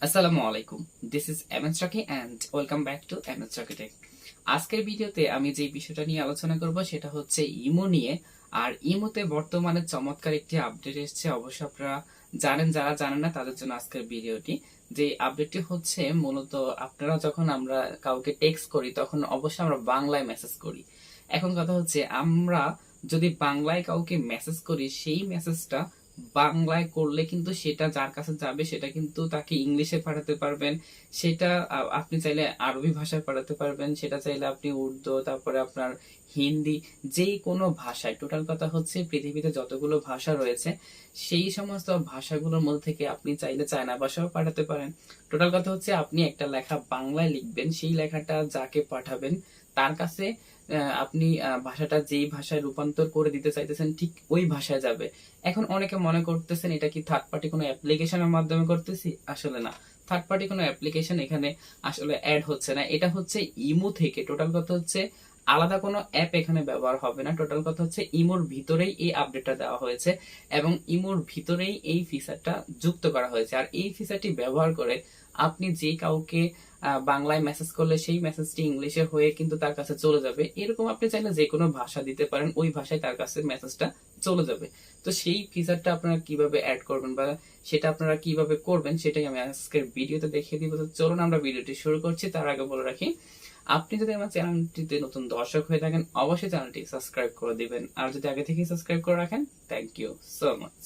আসসালামু আলাইকুম, this is MS Roky and welcome back to MS Roky Tech। আজকের ভিডিওতে আমি যে বিষয়টা নিয়ে আলোচনা করব সেটা হচ্ছে ইমো নিয়ে। আর ইমোতে বর্তমানে চমৎকার একটি আপডেট এসেছে, অবশ্য আপনারা জানেন, যারা জানেন না তাদের জন্য আজকের ভিডিওটি। যে আপডেটটি হচ্ছে মূলত আপনারা যখন আমরা কাউকে টেক্সট করি তখন অবশ্যই আমরা বাংলায় মেসেজ করি। এখন কথা হচ্ছে আমরা যদি বাংলায় কাউকে মেসেজ করি সেই মেসেজটা বাংলায় করলে কিন্তু সেটা যার কাছে যাবে সেটা কিন্তু তাকে ইংলিশে পাঠাতে পারবেন। সেটা আপনি চাইলে আরবি ভাষায় পাঠাতে পারবেন, সেটা চাইলে আপনি উর্দু, তারপরে আপনার হিন্দি, যে কোনো ভাষায়। টোটাল কথা হচ্ছে পৃথিবীতে যতগুলো ভাষা রয়েছে সেই সমস্ত ভাষাগুলোর মধ্যে থেকে আপনি চাইলে চায়না ভাষাও পাঠাতে পারেন। টোটাল কথা হচ্ছে আপনি একটা লেখা বাংলায় লিখবেন, সেই লেখাটা যাকে পাঠাবেন তার কাছে আপনি ভাষাটা যেই ভাষায় রূপান্তর করে দিতে চাইতেছেন ঠিক ওই ভাষায় যাবে। এখন অনেকে মনে করতেছেন এটা কি থার্ড পার্টি কোনো অ্যাপ্লিকেশনের মাধ্যমে করতেছি, আসলে না। থার্ড পার্টি কোনো অ্যাপ্লিকেশন এখানে আসলে অ্যাড হচ্ছে না, এটা হচ্ছে ইমো থেকে। টোটাল কথা হচ্ছে আলাদা কোনো অ্যাপ এখানে ব্যবহার হবে না। টোটাল কথা হচ্ছে ইমোর ভিতরেই এই আপডেটটা দেওয়া হয়েছে এবং ইমোর ভিতরেই এই ফিচারটা যুক্ত করা হয়েছে। আর এই ফিচারটি ব্যবহার করে আপনি যে কাউকে বাংলায় মেসেজ করলে সেই মেসেজটি ইংলিশে হয়ে কিন্তু তার কাছে চলে যাবে। এরকম আপনি চাইলে যে কোনো ভাষা দিতে পারেন, ওই ভাষায় তার কাছে মেসেজটা চলে যাবে। তো সেই ফিচারটা আপনারা কিভাবে অ্যাড করবেন বা সেটা আপনারা কিভাবে করবেন সেটাই আমি আজকের ভিডিওতে দেখিয়ে দিব। তো চলুন আমরা ভিডিওটি শুরু করছি। তার আগে বলে রাখি, আপনি যদি আমার চ্যানেলটিতে নতুন দর্শক হয়ে থাকেন অবশ্যই চ্যানেলটি সাবস্ক্রাইব করে দিবেন, আর যদি আগে থেকে সাবস্ক্রাইব করে রাখেন থ্যাংক ইউ সো মাচ।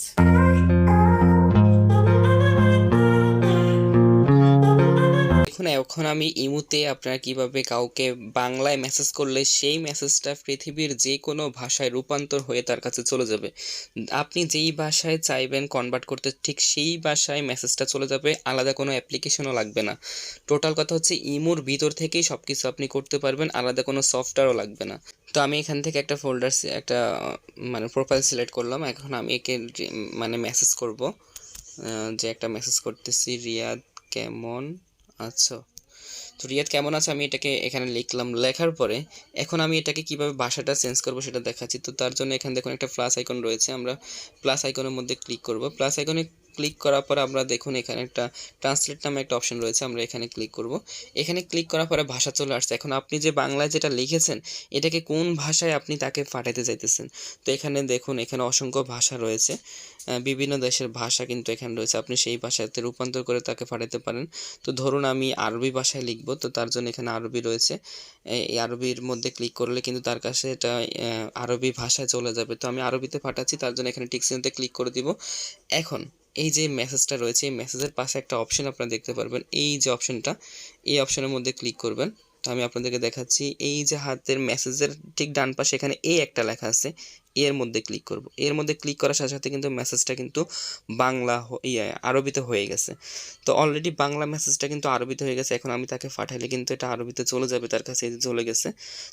এখন আমি ইমুতে আপনারা কিভাবে কাউকে বাংলায় মেসেজ করলে সেই মেসেজটা পৃথিবীর যে কোনো ভাষায় রূপান্তর হয়ে তার কাছে চলে যাবে। আপনি যেই ভাষায় চাইবেন কনভার্ট করতে ঠিক সেই ভাষায় মেসেজটা চলে যাবে, আলাদা কোনো অ্যাপ্লিকেশনও লাগবে না। টোটাল কথা হচ্ছে ইমুর ভিতর থেকেই সব কিছু আপনি করতে পারবেন, আলাদা কোনো সফটওয়্যারও লাগবে না। তো আমি এখান থেকে একটা ফোল্ডার একটা প্রোফাইল সিলেক্ট করলাম। এখন আমি একে মেসেজ করব, যে একটা মেসেজ করতেছি, রিয়াদ কেমন আছো। তো রিয়াদ কেমন আছে আমি এটাকে এখানে লিখলাম। লেখার পরে এখন আমি এটাকে কিভাবে ভাষাটা চেঞ্জ করব সেটা দেখাচ্ছি। তো তার জন্য এখানে দেখুন একটা প্লাস আইকন রয়েছে, আমরা প্লাস আইকনের মধ্যে ক্লিক করব। প্লাস আইকনে ক্লিক করার পর আমরা দেখুন এখানে একটা ট্রান্সলেট নামে একটা অপশন রয়েছে, আমরা এখানে ক্লিক করব। এখানে ক্লিক করার পরে ভাষা চলে আসছে। এখন আপনি যে বাংলায় যেটা লিখেছেন এটাকে কোন ভাষায় আপনি তাকে পাঠাতে চাইতেছেন। তো এখানে দেখুন এখানে অসংখ্য ভাষা রয়েছে, বিভিন্ন দেশের ভাষা কিন্তু এখানে রয়েছে, আপনি সেই ভাষাতে রূপান্তর করে তাকে পাঠাতে পারেন। তো ধরুন আমি আরবি ভাষায় লিখব, তো তার জন্য এখানে আরবি রয়েছে, এই আরবির মধ্যে ক্লিক করলে কিন্তু তার কাছে এটা আরবি ভাষায় চলে যাবে। তো আমি আরবিতে পাঠাচ্ছি, তার জন্য এখানে টিক চিহ্নতে ক্লিক করে দিব। এখন এই যে মেসেজটা রয়েছে এই মেসেজের পাশে একটা অপশন আপনারা দেখতে পারবেন, এই যে অপশনটা, এই অপশনের মধ্যে ক্লিক করবেন। তো আমি আপনাদেরকে দেখাচ্ছি, এই যে হাতের মেসেজের ঠিক ডান পাশে এখানে এ একটা লেখা আছে, এর মধ্যে ক্লিক করব। এর মধ্যে ক্লিক করার সাথে সাথে কিন্তু মেসেজটা কিন্তু বাংলা আরবিতে হয়ে গেছে। তো অলরেডি বাংলা মেসেজটা কিন্তু আরবিতে হয়ে গেছে। এখন আমি তাকে পাঠাইলে কিন্তু এটা আরবিতে চলে যাবে তার কাছে, এই যে চলে গেছে।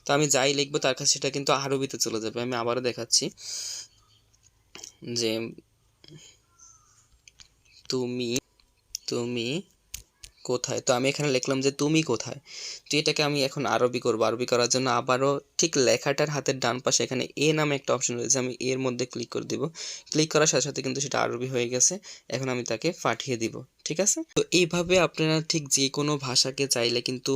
তো আমি যাই লিখবো তার কাছে সেটা কিন্তু আরবিতে চলে যাবে। আমি আবারও দেখাচ্ছি যে তুমি তুমি কোথায়। তো আমি এখানে লিখলাম যে তুমি কোথায়। তো এটাকে আমি এখন আরবি করব। আরবি করার জন্য আবারও ঠিক লেখাটার হাতের ডান পাশে এখানে এ নামে একটা অপশন রয়েছে, আমি এর মধ্যে ক্লিক করে দিব। ক্লিক করার সাথে সাথে কিন্তু সেটা আরবি হয়ে গেছে। এখন আমি তাকে পাঠিয়ে দিব, ঠিক আছে। তো এইভাবে আপনারা ঠিক যে কোনো ভাষাকে চাইলে কিন্তু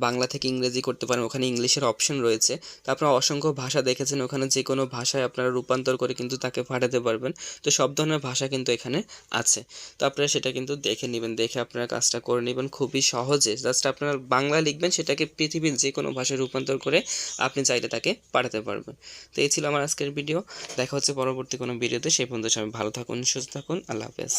বাংলা থেকে ইংরেজি করতে পারেন। ওখানে ইংলিশের অপশন রয়েছে। তো আপনারা অসংখ্য ভাষা দেখেছেন, ওখানে যে কোনো ভাষায় আপনারা রূপান্তর করে কিন্তু তাকে পাঠাতে পারবেন। তো সব ধরনের ভাষা কিন্তু এখানে আছে। তো আপনারা সেটা কিন্তু দেখে নেবেন, দেখে আপনারা কাজটা করে নেবেন খুবই সহজে। জাস্ট আপনারা বাংলা লিখবেন, সেটাকে পৃথিবীর যে কোনো ভাষায় রূপান্তর করে আপনি চাইলে তাকে পাঠাতে পারবেন। তো এই ছিল আমার আজকের ভিডিও। দেখা হচ্ছে পরবর্তী কোনো ভিডিওতে। সেই পর্যন্ত সবাই ভালো থাকুন, সুস্থ থাকুন। আল্লাহ হাফেজ।